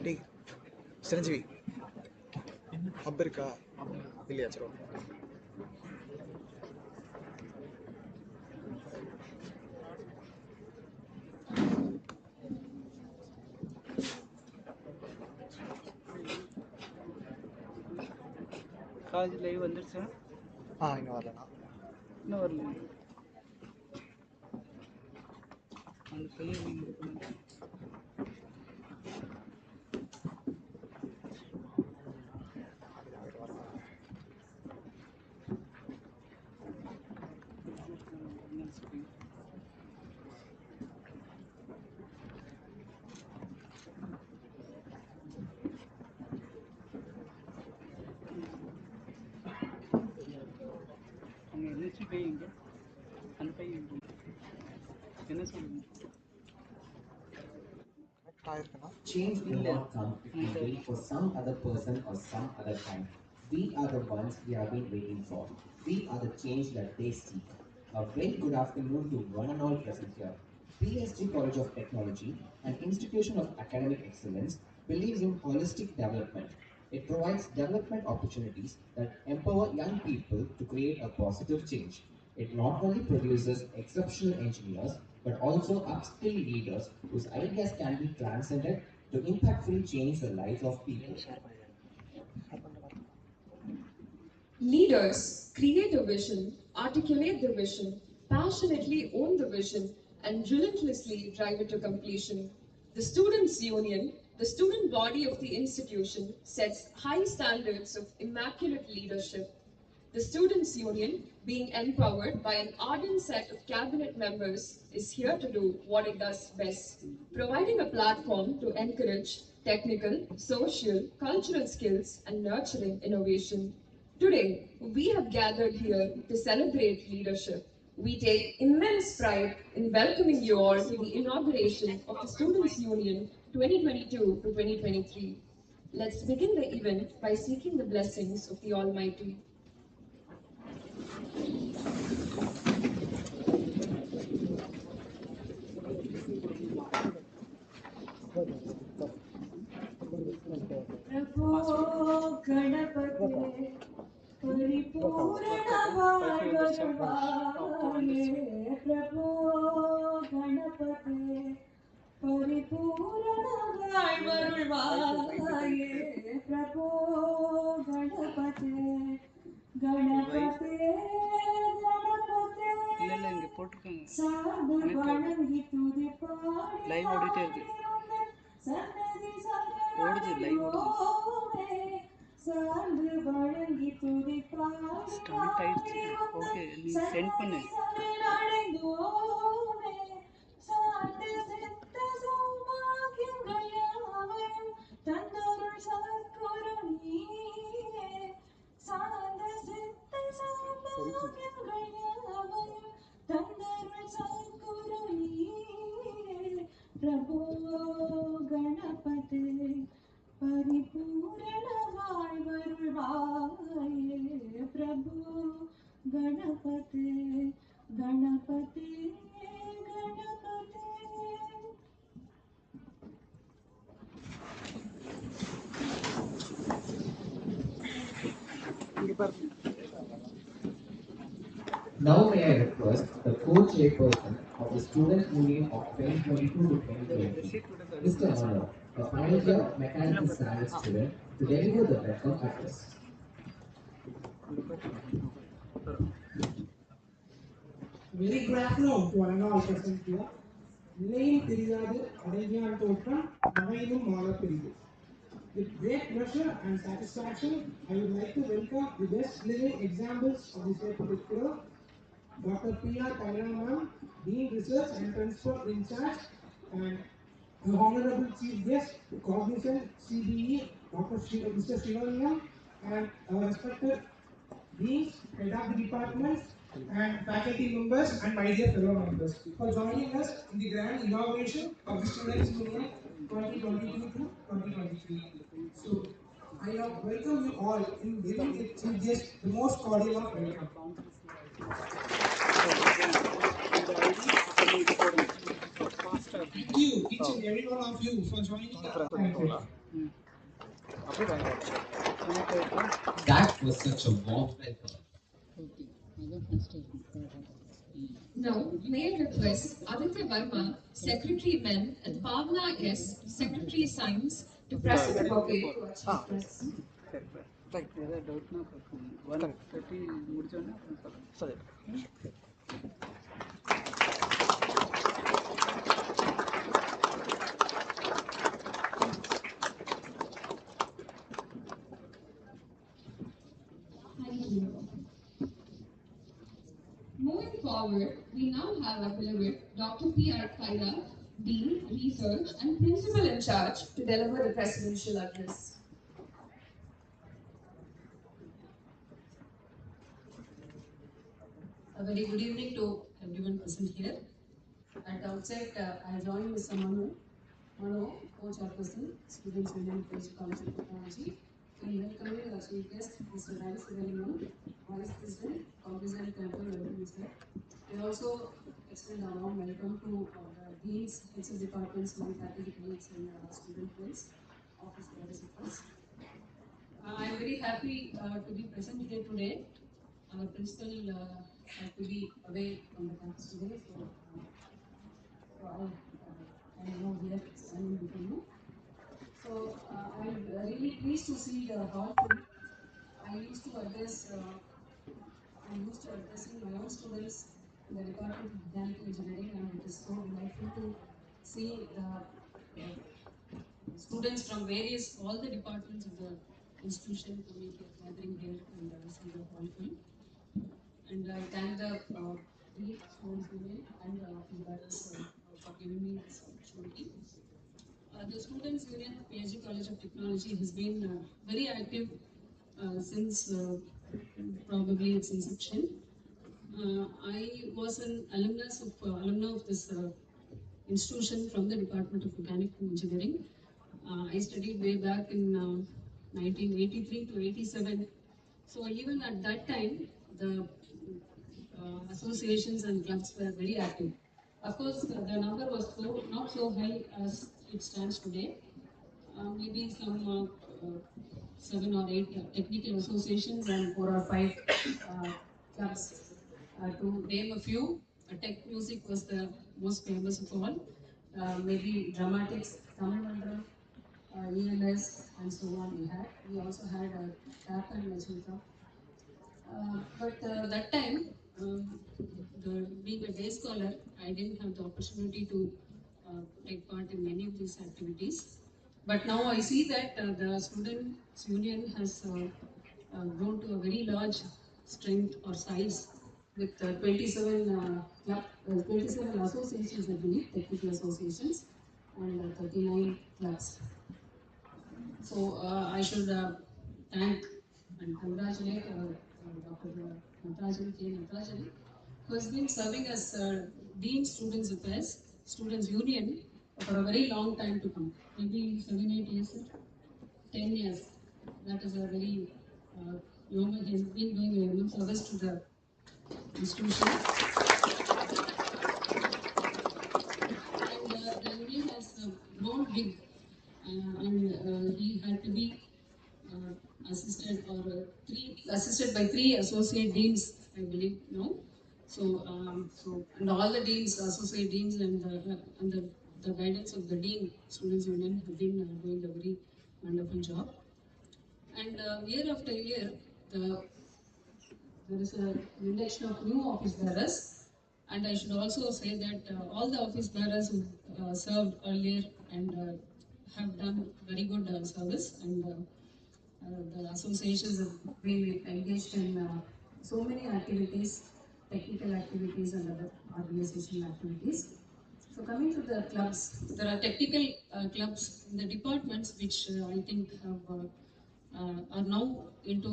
டேய் சிரஞ்சீவி ஹப் இருக்கா இல்லையா? சரி ஓகே. காலேஜ் லைவ் வந்துருச்சா? இன்னும் வரலண்ணா. இன்னும் வரல. அந்த பையன் Change will not come if we wait for some other person or some other time. We are the ones we have been waiting for. We are the change that they seek. A very good afternoon to one and all present here. PSG College of Technology, an institution of academic excellence, believes in holistic development. It provides development opportunities that empower young people to create a positive change. It not only produces exceptional engineers, but also upskill leaders whose ideas can be transcended to impactfully change the lives of people. Leaders create a vision, articulate the vision, passionately own the vision, and relentlessly drive it to completion. The Students' Union, the student body of the institution, sets high standards of immaculate leadership. The Students' Union, being empowered by an ardent set of cabinet members, is here to do what it does best, providing a platform to encourage technical, social, cultural skills and nurturing innovation. Today, we have gathered here to celebrate leadership. We take immense pride in welcoming you all to the inauguration of the Students' Union 2022 to 2023. Let's begin the event by seeking the blessings of the Almighty. Prabhu Ganapati Paripurna Varvaraye Prabhu Ganapati Paripurna Varvaraye Prabhu Ganapati Ganapati இல்ல இங்க போட்டுருக்காங்க. சார்ந்து வணங்கி துதிப்பாடி live ஓடிட்டே இருக்கு. சன்னதி ஓடுது, live ஓடுது. சார்ந்து வணங்கி துதிப்பாடி ஸ்டார்ட் ஆயிடுச்சு. ஓகே, நீ சென்ட் பண்ணு. சார்ந்து சித்த சௌபாகியங்கள் யாவையும் தந்தருள் சத்குரு நீயே சார்ந்த சித்த சௌபாகியங்கள் யாவையும் தந்தருள் சத்குரு நீயே பிரபு கணபதி பரிபூரண வாழ்வருள்வாயே பிரபு Ganapathi Ganapathi Ganapathi. Now may I request the co-chairperson of the Student Union of 2022 to 2023, Mr. Mano, a final year mechanical science student, to deliver the welcome address. Very good afternoon to one and all present here. நிலையில் தெரியாது அடையான் தோற்றம் நகையிலும் மாறப்பெரிது. With great pleasure and satisfaction, I would like to welcome the best living examples of this particular Dr. P.R. Kairaman, Dean Research and Principal in charge, and the Honorable Chief Guest, Cognizant CBE, Mr. Shivaliam, and our respected Deans, Head of the Departments, and faculty members, and my dear fellow members, for joining us in the grand inauguration of the Students' Union 2022 to 2023. So, I now welcome you all in giving the Chief Guest the most cordial of welcome. Thank you, each each and every one of you for joining us. Thank you. அப்படியே thank you. Connect ஆகிட்டா That was such a warm welcome. Okay அதான் first இருக்கும். Now, may I request Aditya Verma, Secretary Men, and Pavna S, Secretary Science, to present the bouquet to our chief guests. சரி right ஏதாவது டவுட்னா கேட்குங்க. 1:30 முடிச்சோடனே அப்புறம் சொல்லுங்கள். சரி. Thank you. Moving forward, we now have our beloved Dr. P.R. Kaira, Dean, Research, and Principal in charge to deliver the presidential address. A very good evening to everyone present here. At the outset, I joined Mr. Mano, co-chairperson, Students Union College of Technology, in welcoming our chief guest, Mr. Ravi Sivalinam, Vice President, Cognizant Control Minister. We also extend a warm welcome to the deans, heads of departments, non-faculty colleagues, and student friends, office participants. I am very happy to be present here today. Our principal had to be away from the campus today, so I am now here standing before you. So I am really pleased to see the hall full. I used to addressing my own students in the Department of Mechanical Engineering, and it is so delightful to see students from all the departments of the institution coming here, gathering here, and see the hall full. And I thank the Students Union and Embarrass for giving me this opportunity. The Students Union of PhD College of Technology has been very active since probably its inception. I was an alumna of this institution from the Department of Mechanical Engineering. I studied way back in 1983 to 87. So even at that time, the associations and clubs were very active. Of course, the number was not so high as it stands today. Maybe some 7 or 8 technical associations and 4 or 5 clubs. To name a few, tech music was the most famous of all. Maybe dramatics, Tamil Mandram, ELS, and so on. We also had tap and Machilka. But that time, being a day scholar, I didn't have the opportunity to take part in many of these activities. But now I see that the Students Union has grown to a very large strength or size with 27 associations, I believe, technical associations, and 39 clubs. So I should thank and congratulate Dr. Natarajan K. Natarajan, who has been serving as Dean Students Affairs, Students Union for a very long time to come. Maybe 7-8 years, 10 years. That is a very he has been doing a human service to the institution. And the union has grown big, and he had to be assisted by 3 associate deans, I believe now. So, and all the deans, associate deans, and the guidance of the Dean Students Union have been doing a very wonderful job. And year after year, there is a election of new office bearers, and I should also say that all the office bearers who served earlier and have done very good service, and the associations have been engaged in so many activities, technical activities and other organizational activities. So coming to the clubs, there are technical clubs in the departments which I think have, are now into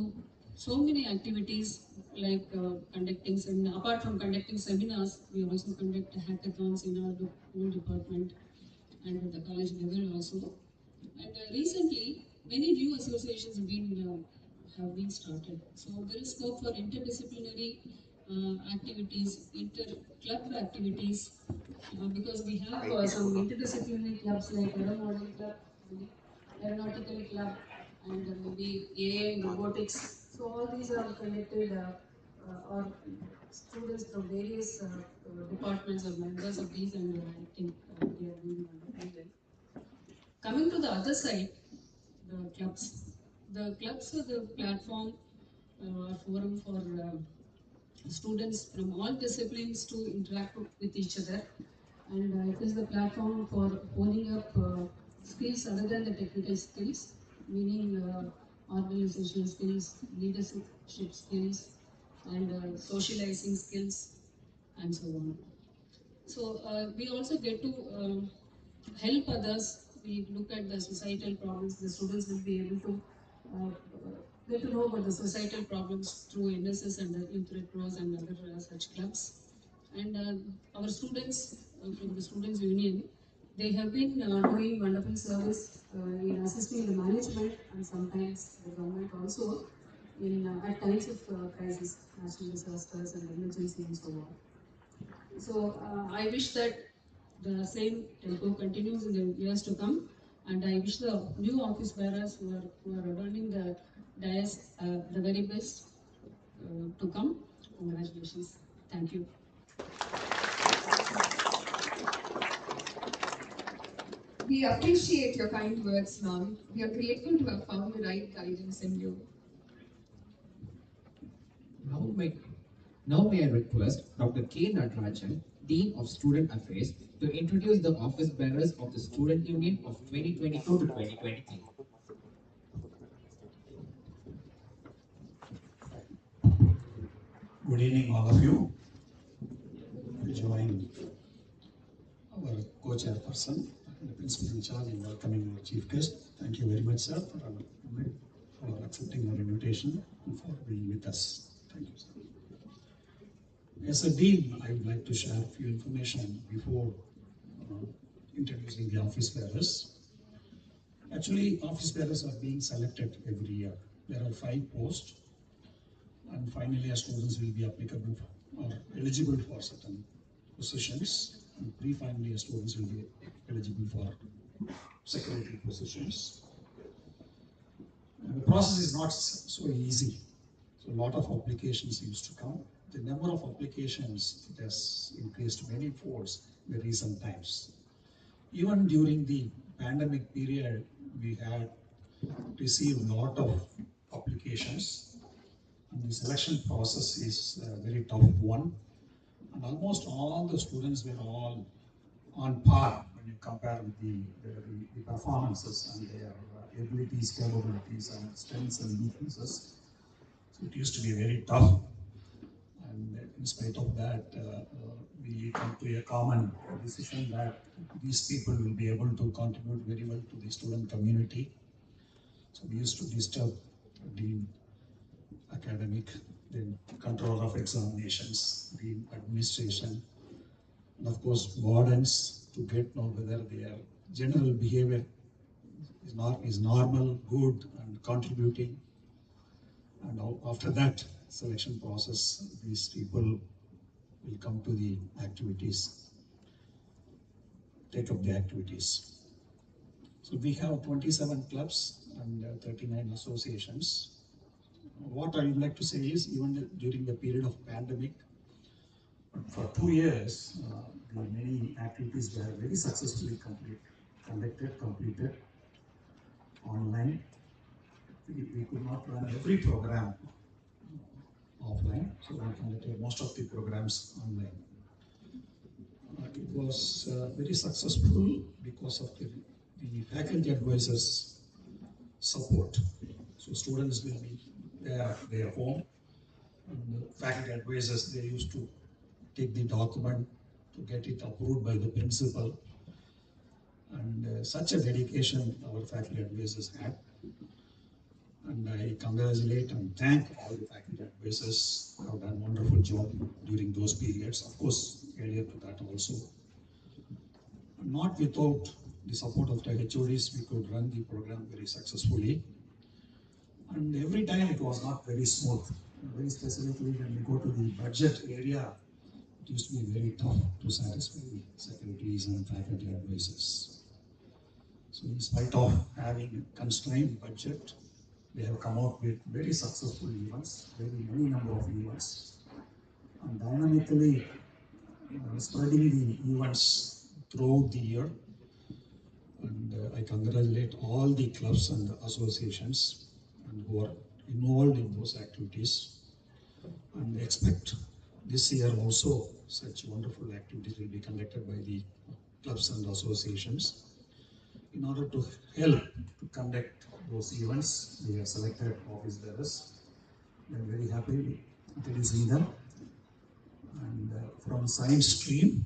so many activities like conducting seminars. Apart from conducting seminars, we also conduct hackathons in our own department and at the college level also. And recently, many new associations have been started. So there is scope for interdisciplinary activities, inter-club activities, because we have some interdisciplinary clubs like aeromodeling club, maybe aeronautical club, and maybe AI and robotics. So all these are connected, or students from various departments are members of these, and I think they are doing wonderfully well. Coming to the other side, the clubs. The clubs are the platform or forum for students from all disciplines to interact with each other, and it is the platform for honing up skills other than the technical skills, meaning organizational skills, leadership skills, and socializing skills, and so on. So we also get to help others. We look at the societal problems. The students will be able to get to know about the societal problems through NSS and the Youth Red Cross and other such clubs. And our students from the Students' Union, they have been doing wonderful service in assisting the management and sometimes the government also in at times of crisis, national disasters and emergency and so on. So I wish that the same tempo continues in the years to come, and I wish the new office bearers who are adorning the dais the very best to come. Congratulations. Thank you. We appreciate your kind words, ma'am. We are grateful to have found the right guidance in you. Now may I request Dr. K. Natarajan, Dean of Student Affairs, to introduce the office bearers of the Student Union of 2022 to 2023. Good evening, all of you. I join our co-chairperson and the principal in charge in welcoming our chief guest. Thank you very much, sir, for accepting our invitation and for being with us. Thank you, sir. As a dean, I would like to share a few information before introducing the office bearers. Actually, office bearers are being selected every year. There are 5 posts, and finally, our students will be applicable or eligible for certain positions, and pre-finally, our students will be eligible for secretary positions. And the process is not so easy. So a lot of applications used to come. The number of applications has increased many folds in the recent times. Even during the pandemic period, we had received a lot of applications, and the selection process is a very tough one. And almost all the students were all on par when you compare with the performances and their abilities, capabilities, and strengths and weaknesses. So it used to be very tough. And in spite of that, we come to a common decision that these people will be able to contribute very well to the student community. So we used to disturb the academic, then control of examinations, the administration, and of course wardens to get know whether their general behavior is normal, good, and contributing. And after that selection process, these people will come to the activities, take up the activities. So we have 27 clubs and 39 associations. What I would like to say is, even during the period of pandemic, for 2 years, the many activities were very successfully completed online. We could not run every program offline, so we conducted most of the programs online. It was very successful because of the faculty advisors' support. So students will be there at their home, and the faculty advisors, they used to take the document to get it approved by the principal. And such a dedication our faculty advisors had. And I congratulate and thank all the faculty advisors who have done a wonderful job during those periods. Of course, earlier to that also. Not without the support of the HODs, we could run the program very successfully. And every time it was not very smooth. Very specifically, when we go to the budget area, it used to be very tough to satisfy secretaries and faculty advisors. So in spite of having a constrained budget, they have come out with very successful events, very many number of events, and dynamically spreading the events throughout the year. And I congratulate all the clubs and associations and who are involved in those activities, and expect this year also such wonderful activities will be conducted by the clubs and associations. In order to help to conduct those events, we have selected office bearers. I am very happy introducing them. And from science stream,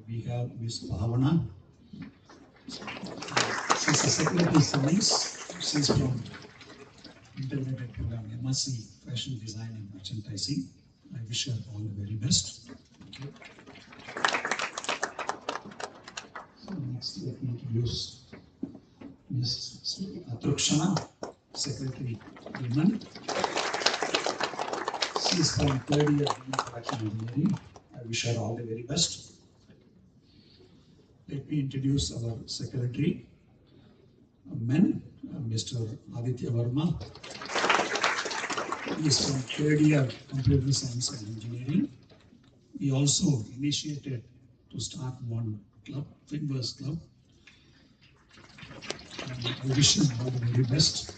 we have Ms. Bhavana. She's a secretary science. She's from integrated program MSc Fashion Design and Merchandising. I wish her all the very best. Thank you. So next, let me introduce Ms. Atrukshana, Secretary Women. She is from third year in production engineering. I wish her all the very best. Let me introduce our Secretary Men, Mr. Aditya Verma. He is from third year Computer Science and Engineering. He also initiated to start one club, Finverse Club. And I wish him all the very best.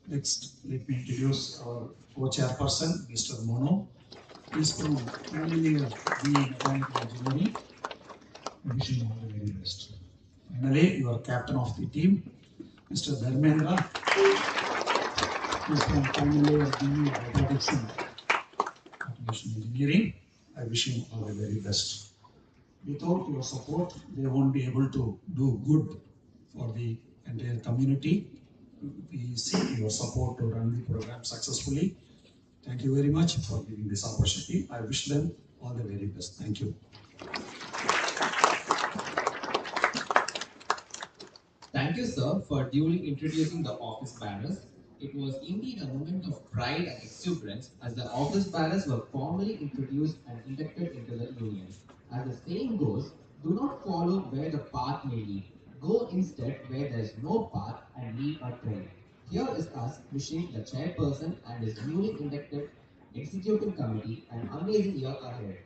Next, let me introduce our co-chairperson, Mr. Mono. He is from final year BE Mechanical Engineering. I wish him all the very best. Finally, your captain of the team, Mr. Dharmendra. He is from final year BE Robotics and Automation Engineering. I wish him all the very best. Without your support, they won't be able to do good for the entire community. We seek your support to run the program successfully. Thank you very much for giving this opportunity. I wish them all the very best. Thank you. Thank you, sir, for duly introducing the office bearers. It was indeed a moment of pride and exuberance as the office bearers were formally introduced and inducted into the union. As the saying goes, do not follow where the path may lead. Go instead where there is no path and leave a trail. Here is us wishing the chairperson and his newly inducted executive committee an amazing year ahead.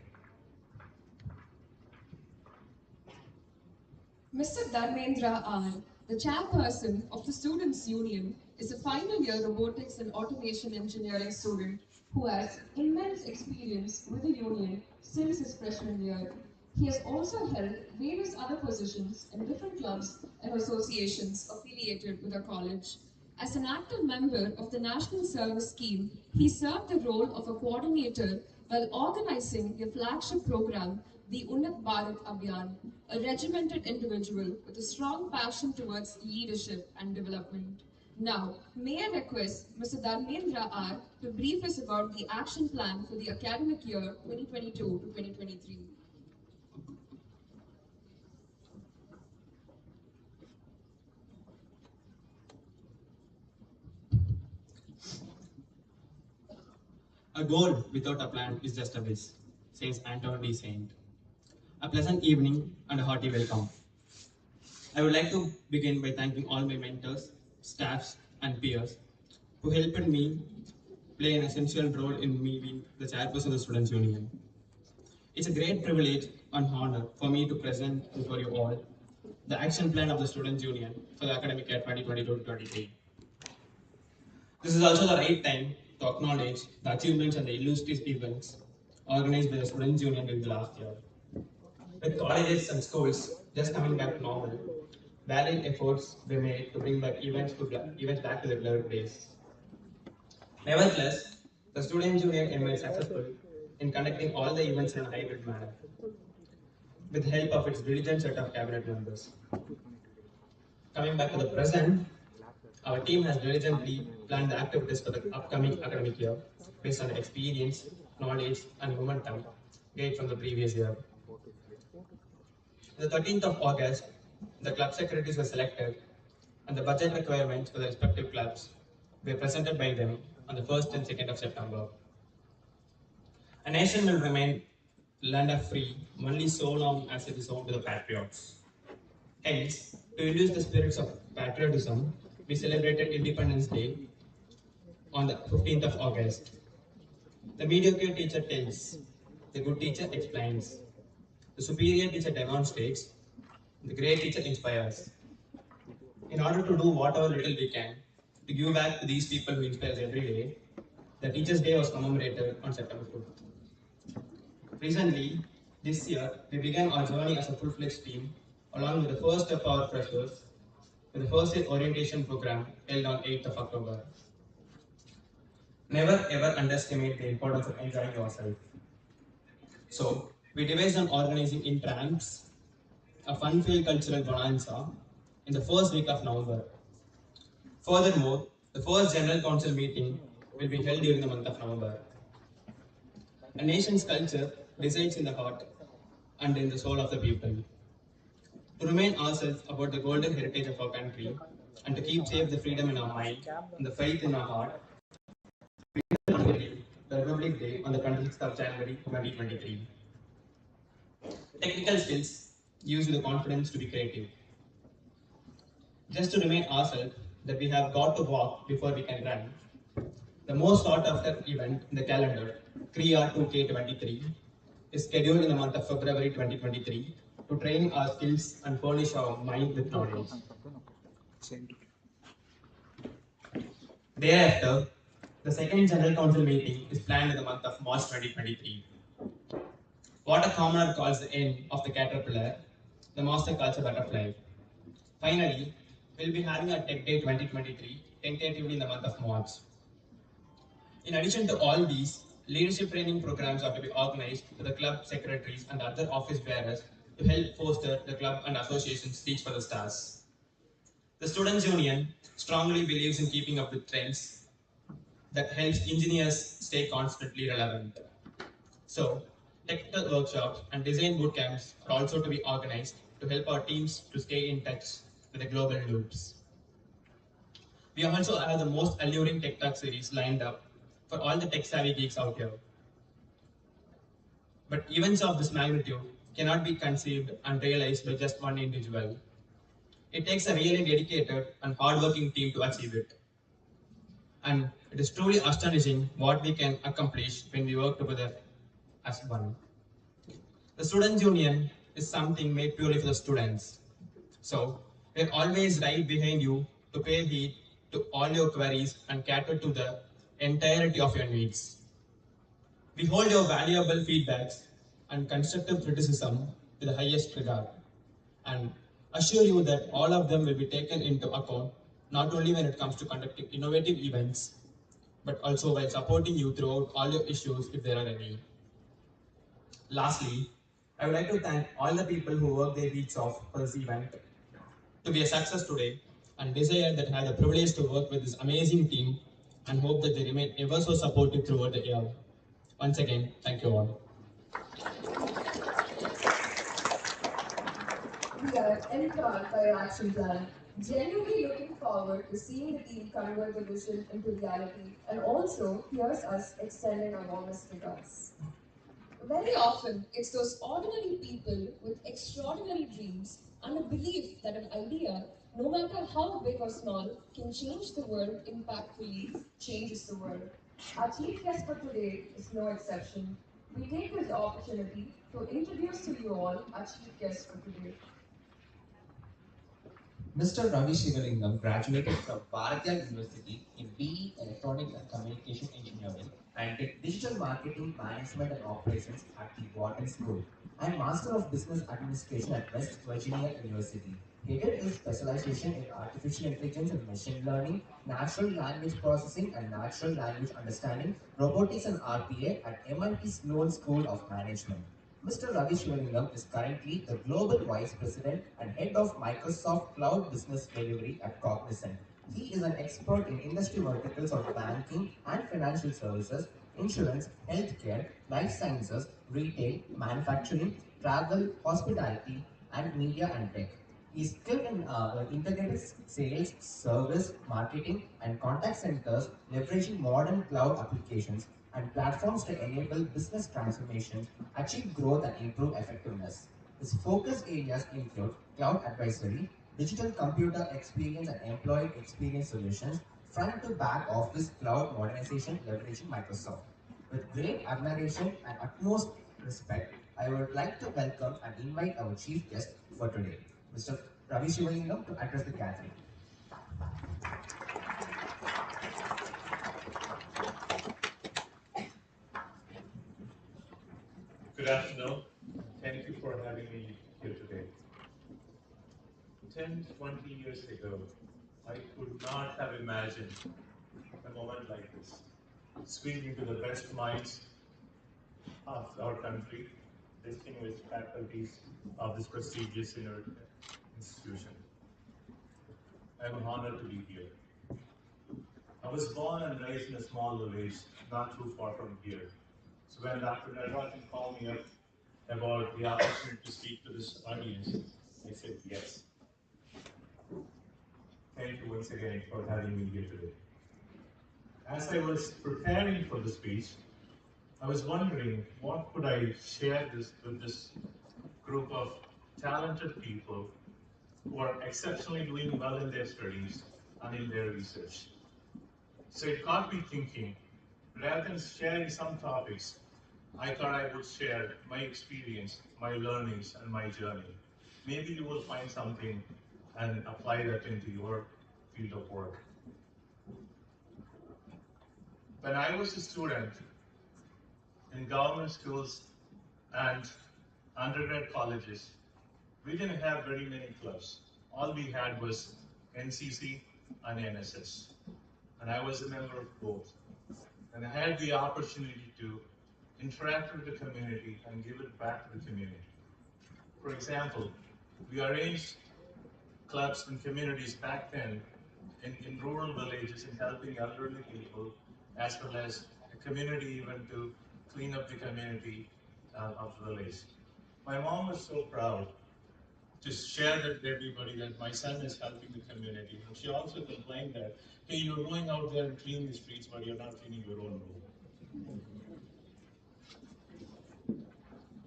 Mr. Dharmendra R., the chairperson of the Students' Union, is a final year robotics and automation engineering student who has immense experience with the union since his freshman year. He has also held various other positions in different clubs and associations affiliated with the college. As an active member of the National Service Scheme, he served the role of a coordinator while organizing the flagship program, the Unnat Bharat Abhiyan, a regimented individual with a strong passion towards leadership and development. Now, may I request Mr. Dharmendra R. to brief us about the action plan for the academic year 2022 to 2023. A goal without a plan is just a wish, says Anton D. Saint. A pleasant evening and a hearty welcome. I would like to begin by thanking all my mentors, staffs, and peers who helped me play an essential role in me being the chairperson of the Students' Union. It's a great privilege and honor for me to present before you all the action plan of the Students' Union for the academic year 2022-23. This is also the right time to acknowledge the achievements and the illustrious events organized by the Students' Union during the last year. With colleges and schools just coming back to normal, valiant efforts were made to bring back events back to their beloved days. Nevertheless, the Students' Union emerged successful in conducting all the events in a hybrid manner, with the help of its diligent set of cabinet members. Coming back to the present, our team has diligently planned the activities for the upcoming academic year based on the experience, knowledge, and momentum gained from the previous year. On the 13th of August, the club secretaries were selected and the budget requirements for the respective clubs were presented by them on the 1st and 2nd of September. A nation will remain land of free only so long as it is home to the patriots. Hence, to induce the spirits of patriotism, we celebrated Independence Day on the 15th of August. The mediocre teacher tells, the good teacher explains, the superior teacher demonstrates, the great teacher inspires. In order to do whatever little we can to give back to these people who inspire us every day, the Teachers' Day was commemorated on September 5th. Recently, this year, we began our journey as a full-fledged team, along with the first of our freshers, with the first year orientation program held on 8th of October. Never ever underestimate the importance of enjoying yourself. So, we devised on organizing in tramps, a fun-filled cultural bonanza, in the first week of November. Furthermore, the first General Council meeting will be held during the month of November. A nation's culture resides in the heart and in the soul of the people. To remind ourselves about the golden heritage of our country and to keep safe the freedom in our mind and the faith in our heart, the Republic Day on the 26th of January 2023. Technical skills used with the confidence to be creative. Just to remind ourselves that we have got to walk before we can run, the most sought after event in the calendar, CREA 2K23, is scheduled in the month of February 2023 to train our skills and furnish our mind with knowledge. Thereafter, the second General Council meeting is planned in the month of March 2023. What a commoner calls the end of the caterpillar, the master calls a butterfly. Finally, we'll be having a Tech Day 2023 tentatively in the month of March. In addition to all these, leadership training programs are to be organized to the club secretaries and other office bearers to help foster the club and association's Reach for the Stars. The Students' Union strongly believes in keeping up with trends that helps engineers stay constantly relevant. So, technical workshops and design bootcamps are also to be organized to help our teams to stay in touch with the global loops. We also have the most alluring Tech Talk series lined up for all the tech-savvy geeks out here. But events of this magnitude cannot be conceived and realized by just one individual. It takes a really dedicated and hardworking team to achieve it. And it is truly astonishing what we can accomplish when we work together as one. The Students' Union is something made purely for the students. So, we're always right behind you to pay heed to all your queries and cater to the entirety of your needs. We hold your valuable feedbacks and constructive criticism with the highest regard and assure you that all of them will be taken into account not only when it comes to conducting innovative events, but also while supporting you throughout all your issues if there are any. Lastly, I would like to thank all the people who worked their beats off for this event to be a success today and desire that I have the privilege to work with this amazing team and hope that they remain ever so supportive throughout the year. Once again, thank you all. We are enthralled by your action plan, genuinely looking forward to seeing the team convert the vision into reality, and also here's us extending our warmest regards. Very often, it's those ordinary people with extraordinary dreams and a belief that an idea, no matter how big or small, can change the world impactfully, changes the world. Our chief guest for today is no exception. We take this opportunity to introduce to you all our chief guest for today. Mr. Ravi Shivalingam graduated from Bharatya University in BE Electronics and Communication Engineering and did Digital Marketing Management and Operations at the Wharton School and Master of Business Administration at West Virginia University. He did his specialization in Artificial Intelligence and Machine Learning, Natural Language Processing and Natural Language Understanding, Robotics and RPA at MIT Sloan School of Management. Mr. Ravi Shivalingam is currently the Global Vice President and Head of Microsoft Cloud Business Delivery at Cognizant. He is an expert in industry verticals of banking and financial services, insurance, healthcare, life sciences, retail, manufacturing, travel, hospitality, and media and tech. He's skilled in integrated sales, service, marketing, and contact centers, leveraging modern cloud applications and platforms to enable business transformation, achieve growth, and improve effectiveness. His focus areas include cloud advisory, digital computer experience and employee experience solutions, front to back office cloud modernization leveraging Microsoft. With great admiration and utmost respect, I would like to welcome and invite our chief guest for today, Mr. Ravi Shivalingam, to address the gathering. Good afternoon. Thank you for having me here today. 10, 20 years ago, I could not have imagined a moment like this. Speaking to the best minds of our country, distinguished faculties of this prestigious institution. I am honored to be here. I was born and raised in a small village not too far from here. So when Dr. Narwatan called me up about the opportunity to speak to this audience, I said yes. Thank you once again for having me here today. As I was preparing for the speech, I was wondering what could I share with this group of talented people who are exceptionally doing well in their studies and in their research. So it got me thinking, rather than sharing some topics, I thought I would share my experience, my learnings, and my journey. Maybe you will find something and apply that into your field of work. When I was a student in government schools and undergrad colleges, we didn't have very many clubs. All we had was NCC and NSS. And I was a member of both. And I had the opportunity to interact with the community and give it back to the community. For example, we arranged clubs and communities back then in rural villages in helping elderly people, as well as a community event to clean up the community of the village. My mom was so proud to share that with everybody that my son is helping the community. And she also complained that, hey, you're going out there and cleaning the streets, but you're not cleaning your own room.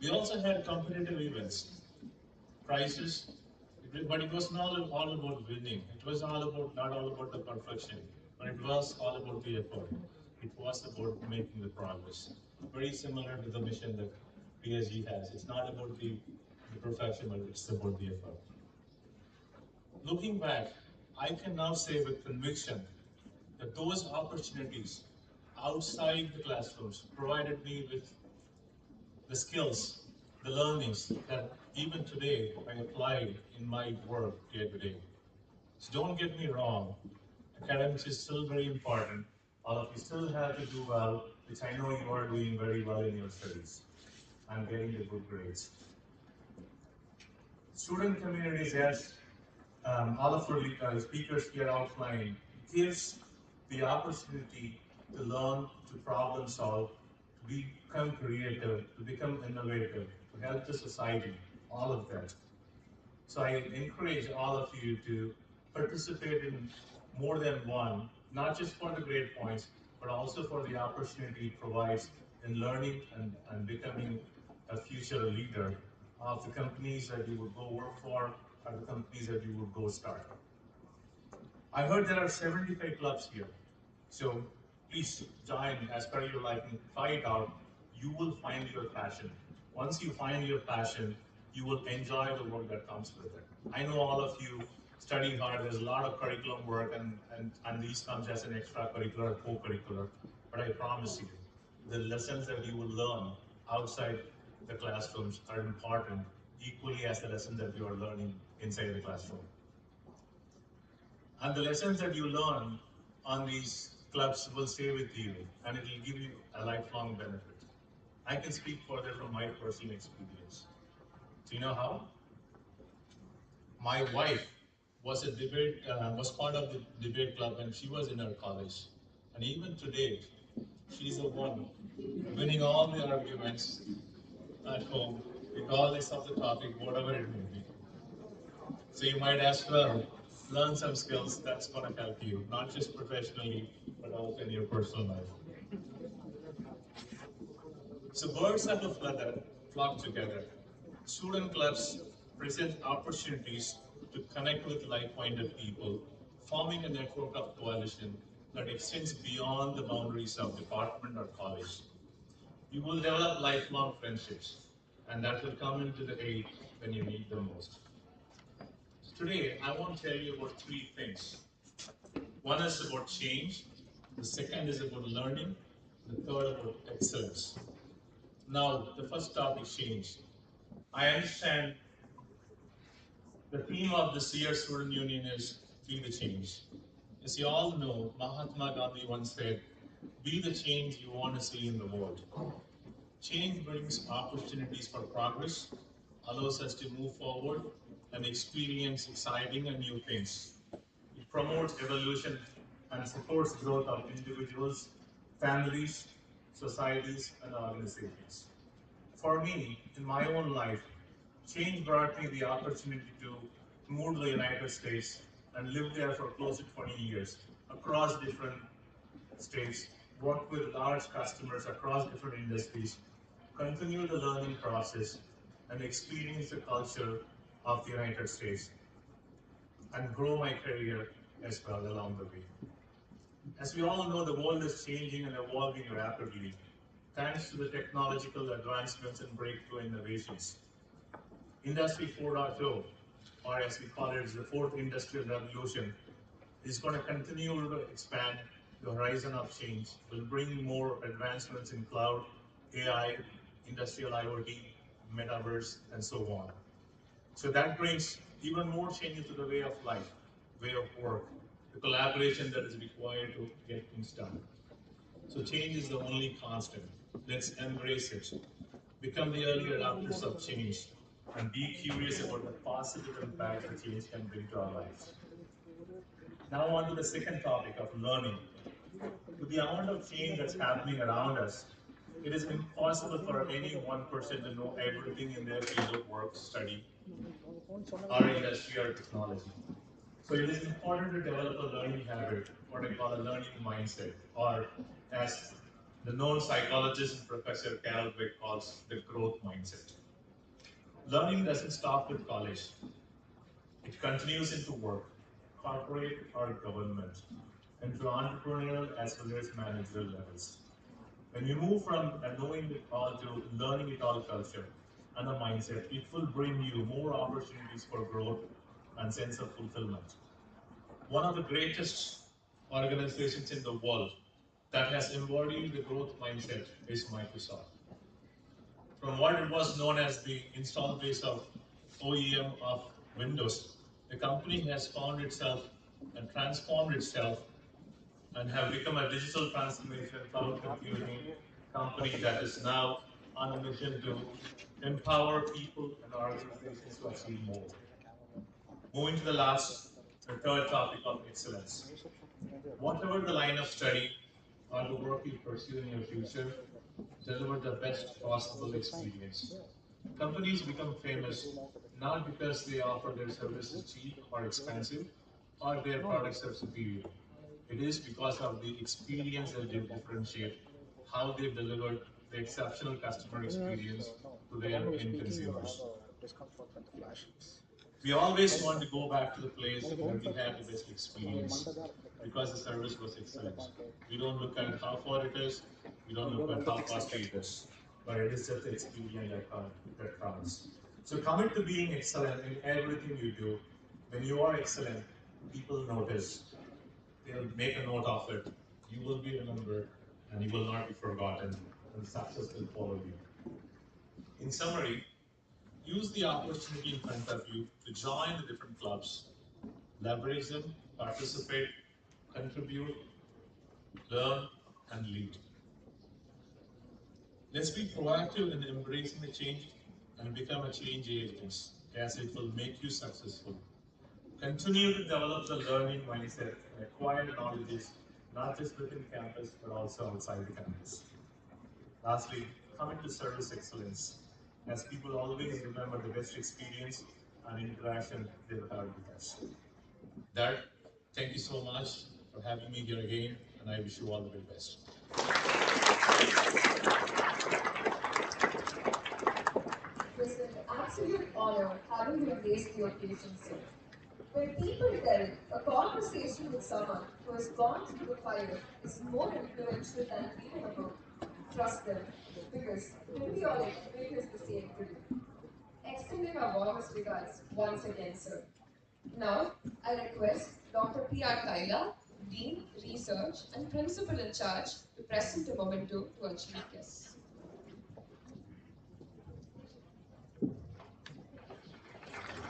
We also had competitive events, prizes, but it was not all about winning. It was not all about the perfection, but it was all about the effort. It was about making the progress. Very similar to the mission that PSG has. It's not about the perfection, but it's about the effort. Looking back, I can now say with conviction that those opportunities outside the classrooms provided me with the skills, the learnings that even today I apply in my work day to day. So don't get me wrong, academics is still very important. All of you still have to do well, which I know you are doing very well in your studies and getting the good grades. Student communities, as all of our speakers here outlined, gives the opportunity to learn, to problem solve, to become creative, to become innovative, to help the society, all of that. So I encourage all of you to participate in more than one, not just for the grade points, but also for the opportunity it provides in learning and becoming a future leader of the companies that you would go work for or the companies that you would go start. I heard there are 75 clubs here. So please join as per your liking, try it out. You will find your passion. Once you find your passion, you will enjoy the work that comes with it. I know all of you study hard, there's a lot of curriculum work and these comes as an extracurricular or co-curricular, but I promise you, the lessons that you will learn outside the classrooms are important equally as the lessons that you are learning inside the classroom. And the lessons that you learn on these clubs will stay with you and it will give you a lifelong benefit. I can speak further from my personal experience. Do you know how? My wife was was part of the debate club when she was in her college. And even today, she's the one winning all the arguments at home, regardless of the topic, whatever it may be. So you might as well learn some skills that's going to help you, not just professionally, but also in your personal life. So birds of a feather flock together. Student clubs present opportunities to connect with like-minded people, forming a network of coalition that extends beyond the boundaries of department or college. You will develop lifelong friendships, and that will come into the aid when you need them most. Today, I want to tell you about three things. One is about change, the second is about learning, the third about excellence. Now, the first topic, change. I understand the theme of this year's Student Union is Be the Change. As you all know, Mahatma Gandhi once said, be the change you want to see in the world. Change brings opportunities for progress, allows us to move forward and experience exciting and new things. It promotes evolution and supports growth of individuals, families, societies, and organizations. For me, in my own life, change brought me the opportunity to move to the United States and live there for close to 20 years across different states, work with large customers across different industries, continue the learning process, and experience the culture of the United States, and grow my career as well along the way. As we all know, the world is changing and evolving rapidly, thanks to the technological advancements and breakthrough innovations. Industry 4.0, or as we call it, the fourth industrial revolution, is going to continue to expand the horizon of change, will bring more advancements in cloud, AI, industrial IoT, metaverse, and so on. So that brings even more changes to the way of life, way of work, the collaboration that is required to get things done. So change is the only constant. Let's embrace it. Become the early adopters of change and be curious about the positive impact that change can bring to our lives. Now on to the second topic of learning. With the amount of change that's happening around us, it is impossible for any one person to know everything in their field of work, study, or industry or technology. So it is important to develop a learning habit, what I call a learning mindset, or as the known psychologist and Professor Carol Dweck calls the growth mindset. Learning doesn't stop with college. It continues into work, corporate or government, and to entrepreneurial as well as managerial levels. When you move from a knowing it all to learning it all culture and a mindset, it will bring you more opportunities for growth and sense of fulfillment. One of the greatest organizations in the world that has embodied the growth mindset is Microsoft. From what it was known as the install base of OEM of Windows, the company has found itself and transformed itself and have become a digital transformation cloud computing company that is now on a mission to empower people and organizations to achieve more. Moving to the third topic of excellence. Whatever the line of study or the work you pursue in your future, deliver the best possible experience. Companies become famous not because they offer their services cheap or expensive or their products are superior. It is because of the experience that they differentiate, how they delivered the exceptional customer experience to their end consumers. We always want to go back to the place where we had the best experience because the service was excellent. We don't look at how far it is, we don't look at how costly it is, but it is just the experience that counts. So commit to being excellent in everything you do. When you are excellent, people notice. They'll make a note of it. You will be remembered and you will not be forgotten, and success will follow you. In summary, use the opportunity in front of you to join the different clubs, leverage them, participate, contribute, learn, and lead. Let's be proactive in embracing the change and become a change agent, as it will make you successful. Continue to develop the learning mindset and acquire knowledges, not just within campus, but also outside the campus. Lastly, commit to service excellence. As people always remember the best experience, and interaction they'll have with us. Dad, thank you so much for having me here again, and I wish you all the very best. It is an absolute honor having you grace the occasion, sir. When people tell a conversation with someone who has gone through the fire is more influential than reading a book, trust them, because we'll be all experience the same today. Extending our warmest regards once again, sir. Now, I request Dr. P.R. Kaila, Dean, Research, and Principal in Charge to present a memento to our chief guests.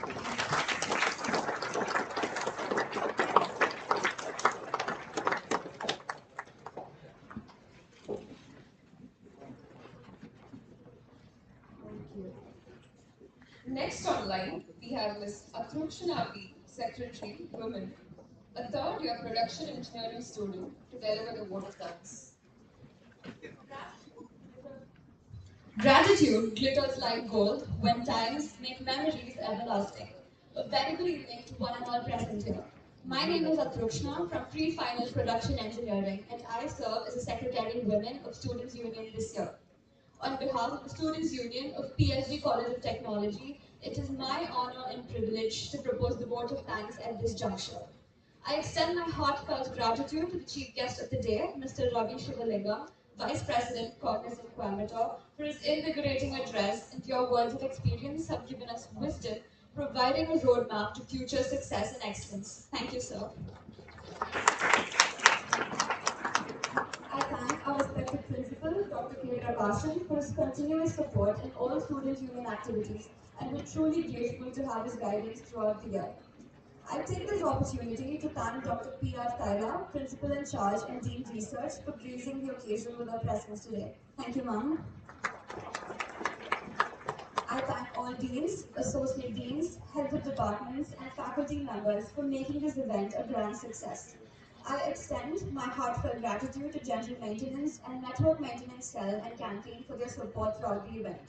Thank you. Next online, we have Ms. Atrukshana B, Secretary, Women, a third-year production engineering student, to deliver the vote of thanks. Gratitude glitters like gold when times make memories everlasting. A very good evening to one and all present here. My name is Atrukshna from Pre-Final Production Engineering, and I serve as a Secretary Women of Students Union this year. On behalf of the Students Union of PSG College of Technology, it is my honor and privilege to propose the vote of thanks at this juncture. I extend my heartfelt gratitude to the chief guest of the day, Mr. Ravi Shivalingam, Vice President, Cognizant Coimbatore, for his invigorating address, and your words of experience have given us wisdom, providing a roadmap to future success and excellence. Thank you, sir. I thank our respected principal, Dr. K. Prakasan, for his continuous support in all student union activities, and we're truly grateful to have his guidance throughout the year. I take this opportunity to thank Dr. P.R. Kaila, Principal in Charge and Dean Research, for gracing the occasion with our presence today. Thank you, ma'am. I thank all deans, associate deans, heads of departments, and faculty members for making this event a grand success. I extend my heartfelt gratitude to General Maintenance and Network Maintenance Cell and Canteen for their support throughout the event.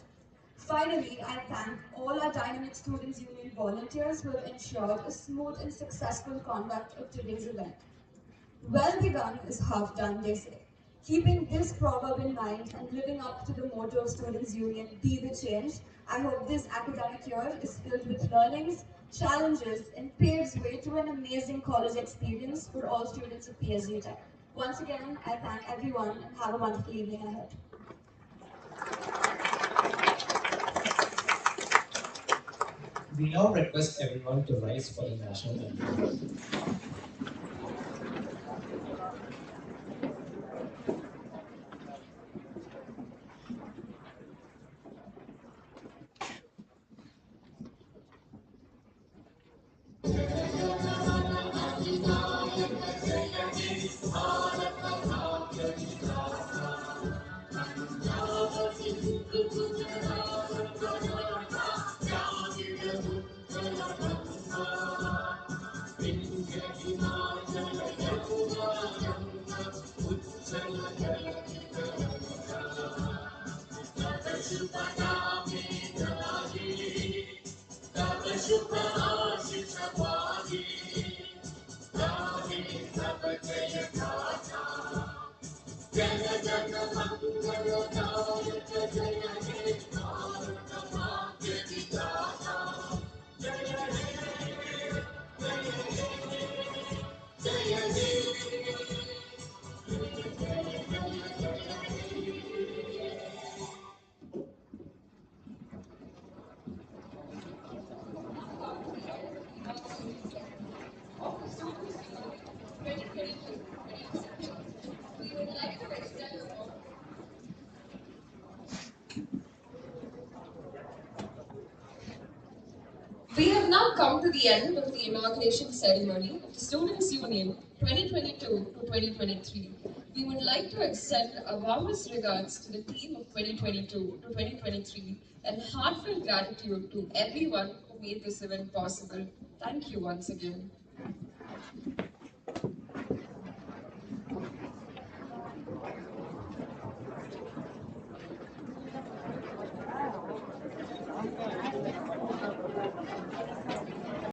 Finally, I thank all our Dynamic Students Union volunteers who have ensured a smooth and successful conduct of today's event. Well begun is half done, they say. Keeping this proverb in mind and living up to the motto of Students Union, be the change, I hope this academic year is filled with learnings, challenges, and paves way to an amazing college experience for all students of PSG Tech. Once again, I thank everyone and have a wonderful evening ahead. We now request everyone to rise for the national anthem. We have now come to the end of the inauguration ceremony of the Students' Union 2022 to 2023. We would like to extend our warmest regards to the team of 2022 to 2023 and heartfelt gratitude to everyone who made this event possible. Thank you once again.